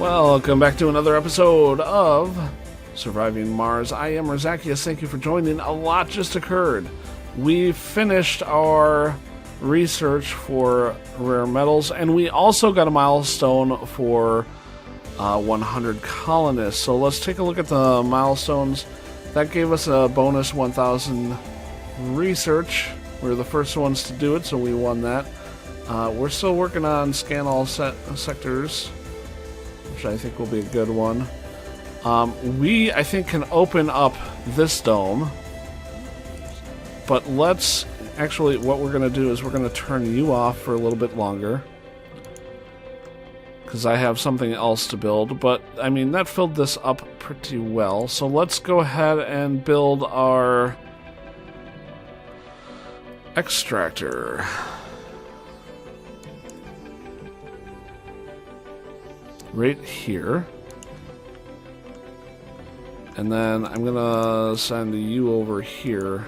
Welcome back to another episode of Surviving Mars. I am Razakius. Thank you for joining. A lot just occurred. We finished our research for rare metals, and we also got a milestone for 100 colonists. So let's take a look at the milestones. That gave us a bonus 1,000 research. We were the first ones to do it, so we won that. We're still working on scan all sectors, which I think will be a good one. We, I think, can open up this dome. But let's... Actually, what we're going to do is we're going to turn you off for a little bit longer. Because I have something else to build. But, I mean, that filled this up pretty well. So let's go ahead and build our extractor. Right here. And then I'm gonna send you over here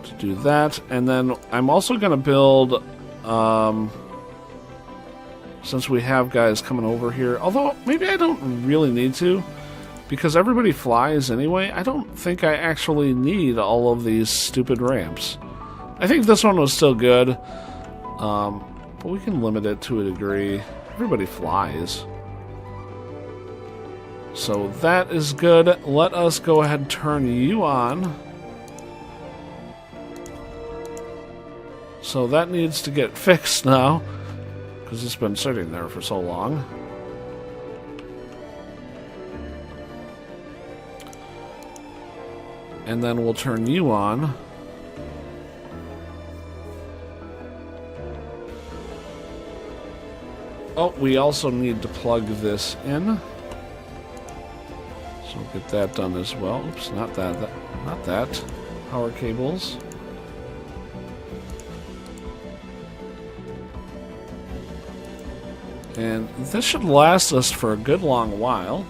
to do that. And then I'm also gonna build, since we have guys coming over here, although maybe I don't really need to, because everybody flies anyway. I don't think I actually need all of these stupid ramps. I think this one was still good. But we can limit it to a degree. Everybody flies. So that is good. Let us go ahead and turn you on. So that needs to get fixed now, because it's been sitting there for so long. And then we'll turn you on. Oh, we also need to plug this in. So we'll get that done as well. Oops, not that. Not that. Power cables. And this should last us for a good long while.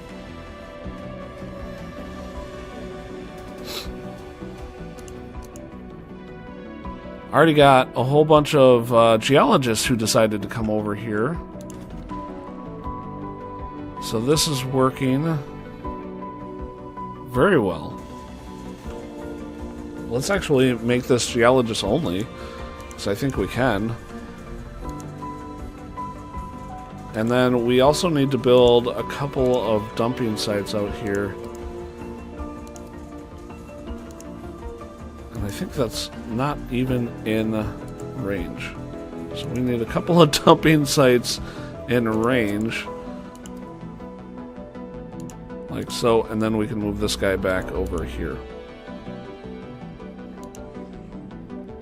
I already got a whole bunch of geologists who decided to come over here. So this is working very well. Let's actually make this geologist only, because I think we can. And then we also need to build a couple of dumping sites out here. And I think that's not even in range. So we need a couple of dumping sites in range. Like so, and then we can move this guy back over here.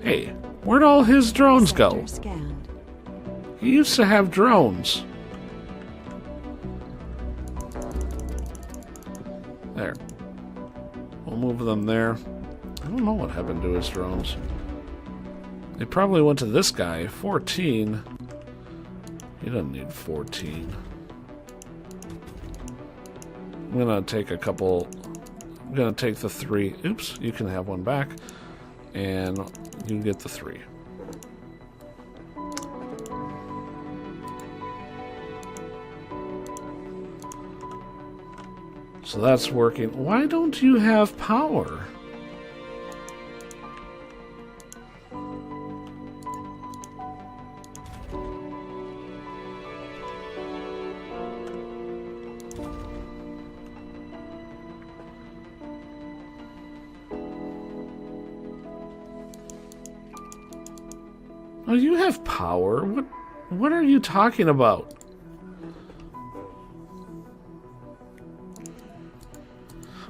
Hey, where'd all his drones go? He used to have drones. There. We'll move them there. I don't know what happened to his drones. They probably went to this guy. 14. He doesn't need 14. I'm gonna take a couple. I'm gonna take the 3. Oops, you can have one back, and you can get the 3. So that's working. Why don't you have power? Oh, you have power? What are you talking about?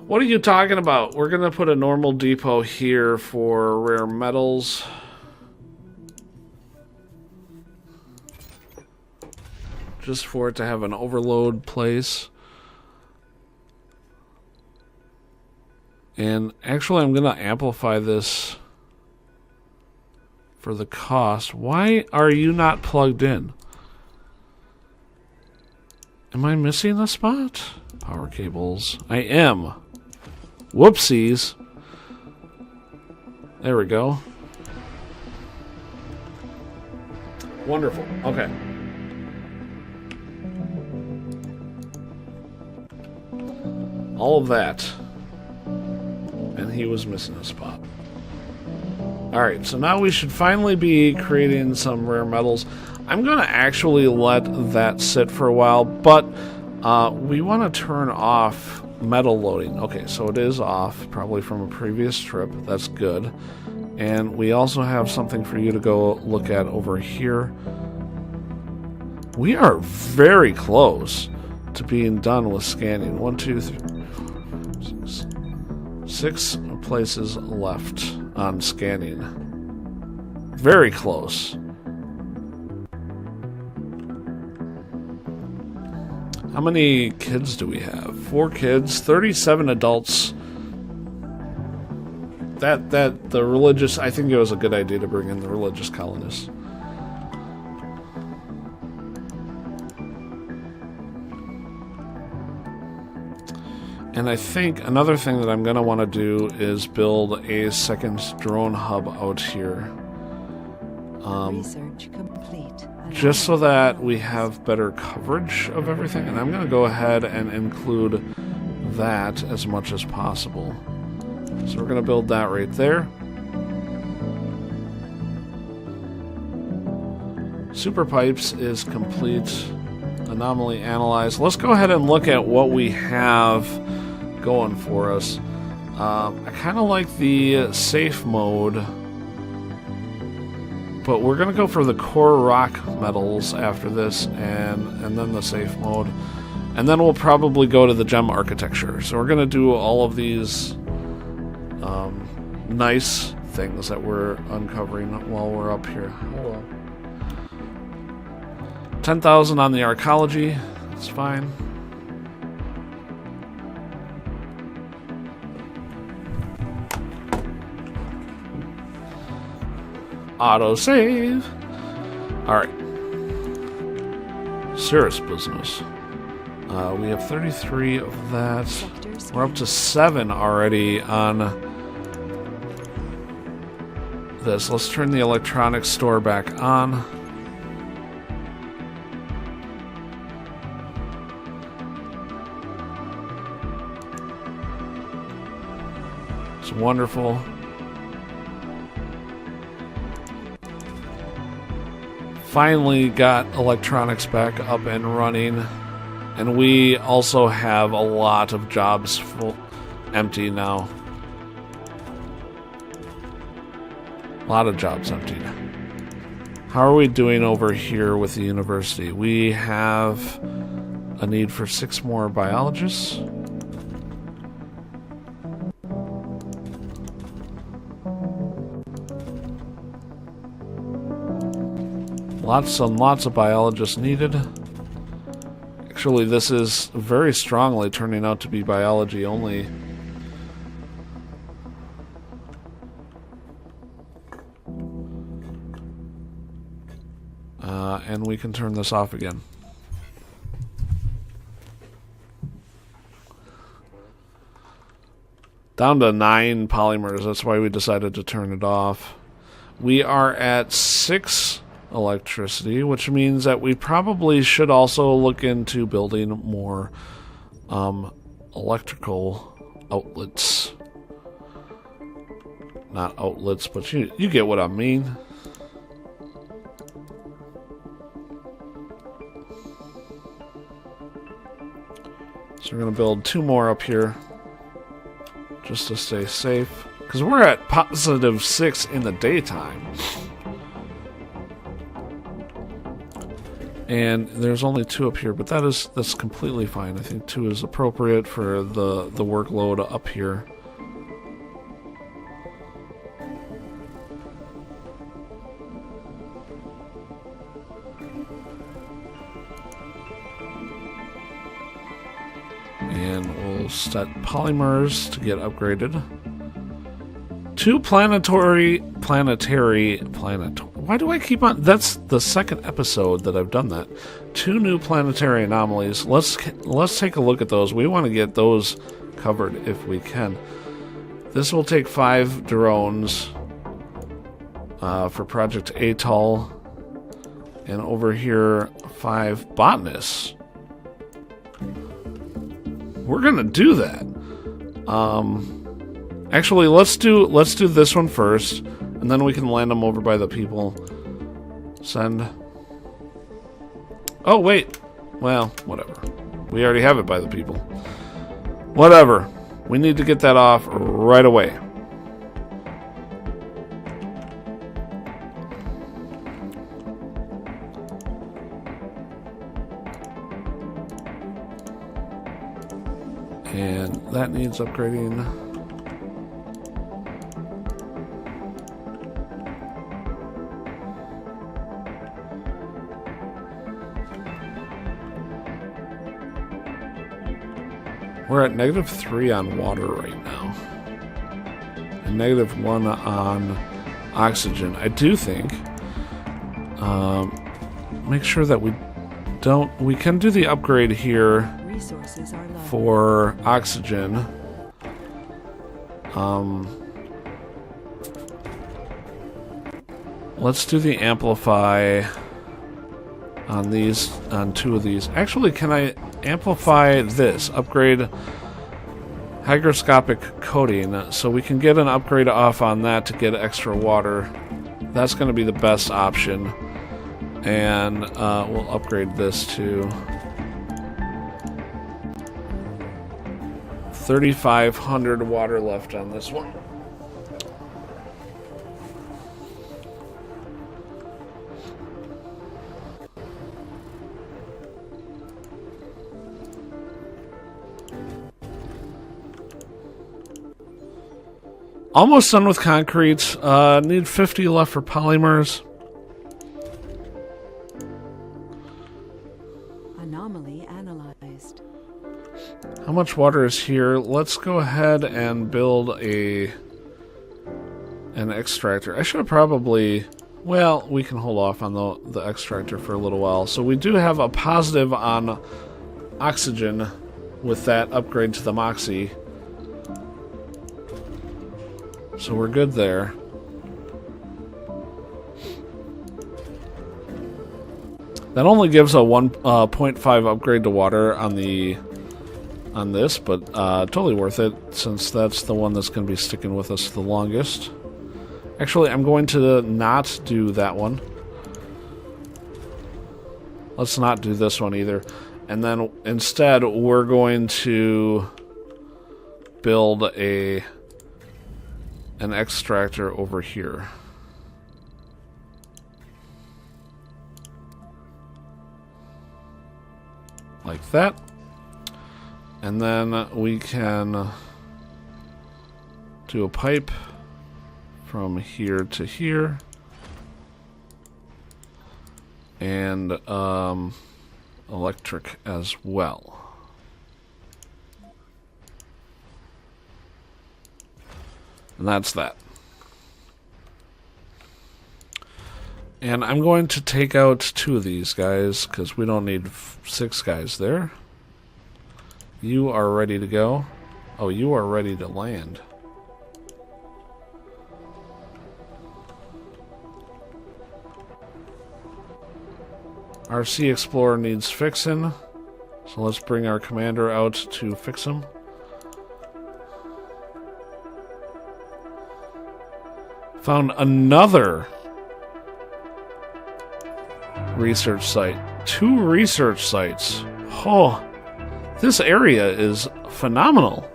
What are you talking about? We're gonna put a normal depot here for rare metals. Just for it to have an overload place. And actually I'm gonna amplify this for the cost. Why are you not plugged in? Am I missing a spot? Power cables. I am. Whoopsies. There we go. Wonderful. Okay. All of that. And he was missing a spot. Alright, so now we should finally be creating some rare metals. I'm going to actually let that sit for a while, but we want to turn off metal loading. Okay, so it is off, probably from a previous trip. That's good. And we also have something for you to go look at over here. We are very close to being done with scanning. 1, 2, 3, 6 places left on scanning. Very close. How many kids do we have? 4 kids, 37 adults. The religious, I think it was a good idea to bring in the religious colonists. And I think another thing that I'm going to want to do is build a second drone hub out here. Research complete. Just so that we have better coverage of everything. And I'm going to go ahead and include that as much as possible. So we're going to build that right there. Super Pipes is complete. Anomaly analyzed. Let's go ahead and look at what we have going for us. I kind of like the safe mode, but we're going to go for the core rock metals after this, and then the safe mode, and then we'll probably go to the gem architecture. So we're going to do all of these nice things that we're uncovering while we're up here. Hold on. 10,000 on the archaeology. That's fine. Autosave. Alright. Cirrus business. We have 33 of that. We're up to 7 already on this. Let's turn the electronics store back on. It's wonderful. Finally got electronics back up and running, and we also have a lot of jobs empty now. A lot of jobs emptied. How are we doing over here with the university? We have a need for 6 more biologists. Lots and lots of biologists needed. Actually, this is very strongly turning out to be biology only. And we can turn this off again. Down to 9 polymers. That's why we decided to turn it off. We are at 6 electricity, which means that we probably should also look into building more electrical outlets. Not outlets, but you get what I mean. So we're going to build 2 more up here just to stay safe, because we're at positive 6 in the daytime. And there's only 2 up here, but that's completely fine. I think 2 is appropriate for the workload up here. And we'll set polymers to get upgraded. 2 planetary. Why do I keep on? That's the second episode that I've done that. 2 new planetary anomalies. Let's take a look at those. We want to get those covered if we can. This will take 5 drones for Project Atoll, and over here 5 botanists. We're gonna do that. Actually, let's do this one first, and then we can land them over by the people. Send. Oh, wait. Well, whatever. We already have it by the people. Whatever. We need to get that off right away. And that needs upgrading. We're at -3 on water right now. And -1 on oxygen. I do think. Make sure that we can do the upgrade here for oxygen. Let's do the amplify on these, on 2 of these. Actually, can I amplify this? Upgrade hygroscopic coating, so we can get an upgrade off on that to get extra water. That's going to be the best option. And we'll upgrade this to 3,500 water left on this one. Almost done with concrete. Need 50 left for polymers. Anomaly analyzed. How much water is here? Let's go ahead and build an extractor. I should have probably... Well, we can hold off on the extractor for a little while. So we do have a positive on oxygen with that upgrade to the Moxie. So we're good there. That only gives a 1.5 upgrade to water on this, but totally worth it, since that's the one that's going to be sticking with us the longest. Actually, I'm going to not do that one. Let's not do this one either. And then instead, we're going to build an extractor over here. Like that. And then we can do a pipe from here to here. And electric as well. And that's that. And I'm going to take out 2 of these guys, because we don't need 6 guys there. You are ready to go. Oh, you are ready to land. Our Sea Explorer needs fixing. So let's bring our commander out to fix him. Found another research site. 2 research sites. Oh, this area is phenomenal.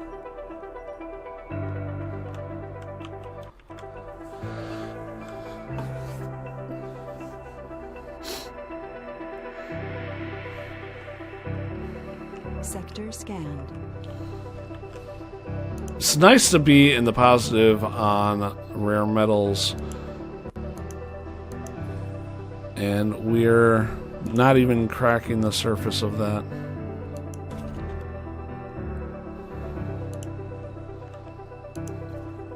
Sector scanned. It's nice to be in the positive on rare metals. And we're not even cracking the surface of that.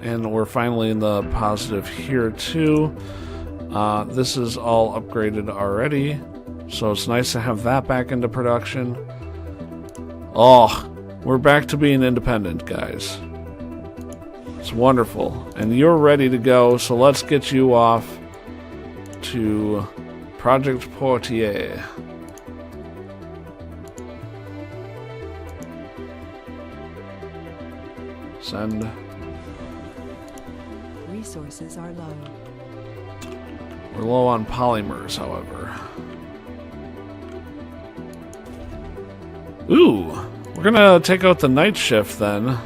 And we're finally in the positive here too. This is all upgraded already, so it's nice to have that back into production. Oh, we're back to being independent, guys. It's wonderful. And you're ready to go, so let's get you off to Project Portier. Send. Resources are low. We're low on polymers, however. Ooh, we're gonna take out the night shift then,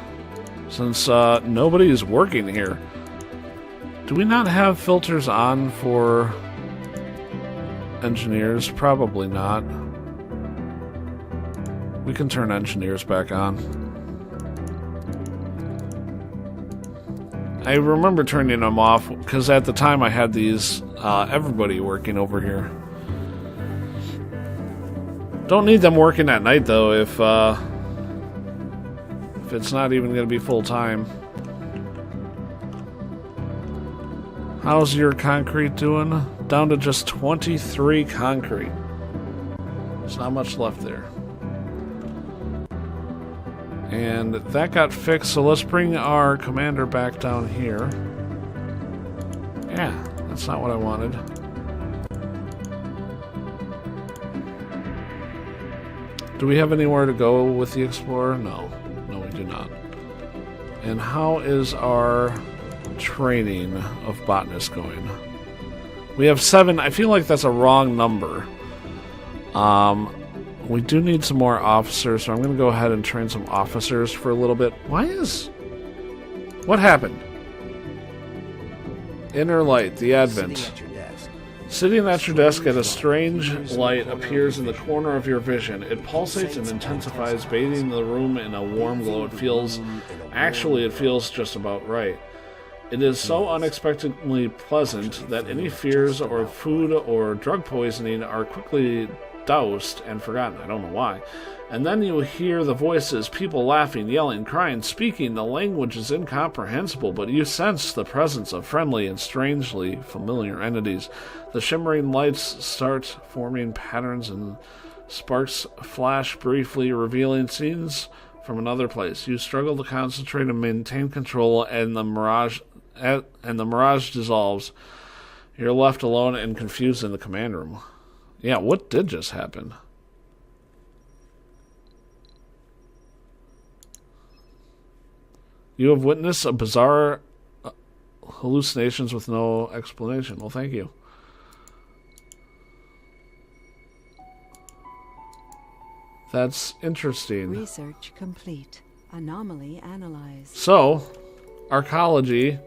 since nobody's working here. Do we not have filters on for engineers? Probably not. We can turn engineers back on. I remember turning them off because at the time I had these everybody working over here. Don't need them working at night though if it's not even going to be full time. How's your concrete doing? Down to just 23 concrete. There's not much left there. And that got fixed, so let's bring our commander back down here. Yeah, that's not what I wanted. Do we have anywhere to go with the explorer? No. No, we do not. And how is our training of botanists going? We have 7. I feel like that's a wrong number. We do need some more officers, so I'm going to go ahead and train some officers for a little bit. What happened? Inner light, the advent. Sitting at your desk at a strange light appears in the corner of your vision. It pulsates and intensifies, bathing the room in a warm glow. It feels just about right. It is so unexpectedly pleasant that any fears or food or drug poisoning are quickly doused and forgotten. I don't know why. And then you hear the voices, people laughing, yelling, crying, speaking. The language is incomprehensible, but you sense the presence of friendly and strangely familiar entities. The shimmering lights start forming patterns and sparks flash briefly, revealing scenes from another place. You struggle to concentrate and maintain control, and the mirage dissolves. You're left alone and confused in the command room. Yeah, what did just happen? You have witnessed a bizarre hallucinations with no explanation. Well, thank you. That's interesting. Research complete. Anomaly analyzed. So, archaeology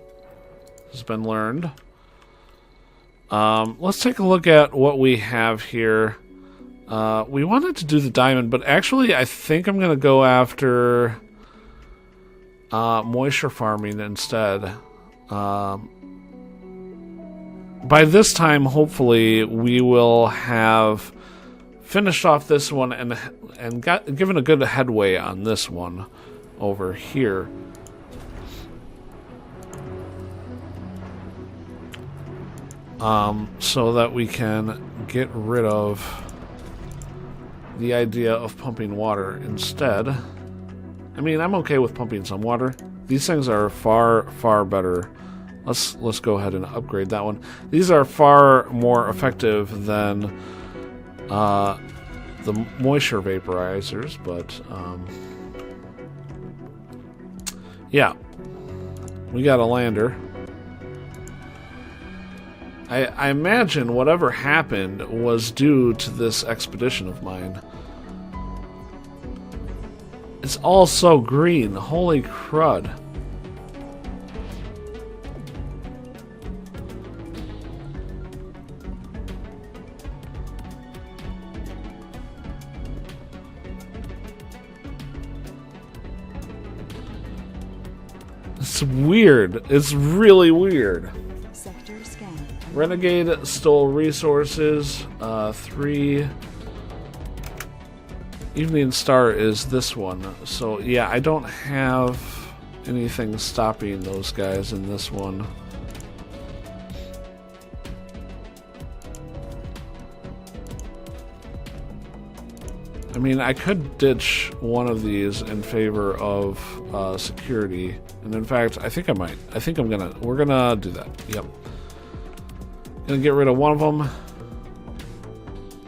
has been learned. Let's take a look at what we have here. We wanted to do the diamond, but actually I think I'm going to go after moisture farming instead. By this time, hopefully, we will have finished off this one and given a good headway on this one over here. So that we can get rid of the idea of pumping water instead. I mean, I'm okay with pumping some water. These things are far, far better. Let's go ahead and upgrade that one. These are far more effective than the moisture vaporizers, but yeah, we got a lander. I imagine whatever happened was due to this expedition of mine. It's all so green. Holy crud. It's weird. It's really weird. Renegade stole resources. 3. Evening Star is this one. So yeah, I don't have anything stopping those guys in this one. I mean, I could ditch one of these in favor of security, and in fact, I think I might. I think we're gonna do that. Yep. Gonna get rid of one of them,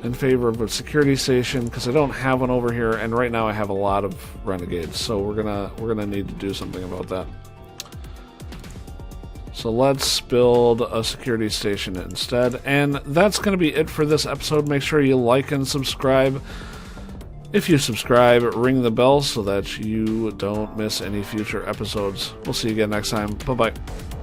in favor of a security station because I don't have one over here, and right now I have a lot of renegades, so we're gonna need to do something about that. So let's build a security station instead, and that's gonna be it for this episode. Make sure you like and subscribe. If you subscribe, ring the bell so that you don't miss any future episodes. We'll see you again next time. Bye bye.